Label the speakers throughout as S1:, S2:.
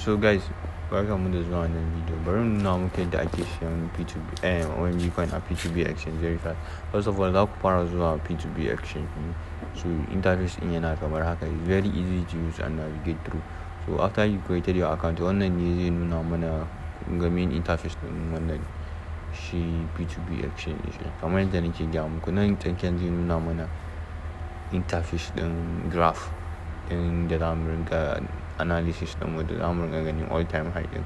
S1: So guys, welcome to zuwa wannan video. Bari mu nuna muku yadda ake siyan P2B OMD coin a P2B exchange very fast. First of all, za ku fara zuwa P2B exchange. So interface din yana kamar haka. It's very easy to use and navigate through. So after you created your account, wannan ne zai nuna mana ga main interface din wannan shi P2B exchange shi. Kamar yadda nake gaya muku, nan tsakiyan zai nuna mana interface din graph din da za mu rinka analysis din mu da za mu rinka ganin all time high din.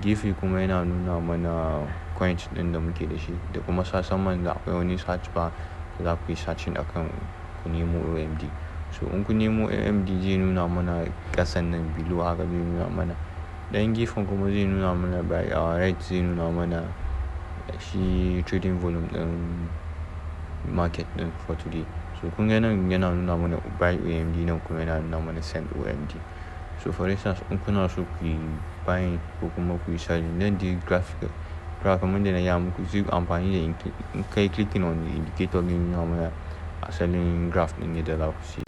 S1: Gefe kuma yana nuna mana coins din da muke da shi da kuma saman da akwai wani search bar da za ku yi searching akan ku nemo OMD. So in ku nemo OMD zai nuna mana kasan nan below haka zai nuna mana. Dan gefen kuma zai nuna mana by our right zai nuna mana shi trading volume din market din for today. So kun ga nan yana nuna mana buy OMD, nan kuma yana nuna mana send OMD. So for instance, in kuna so ku yi buying ko kuma ku yi selling, nan dai graph kamar da na gaya muku zai amfani da in kai clicking on the indicator zai nuna mana asalin graph din yadda za ku siya.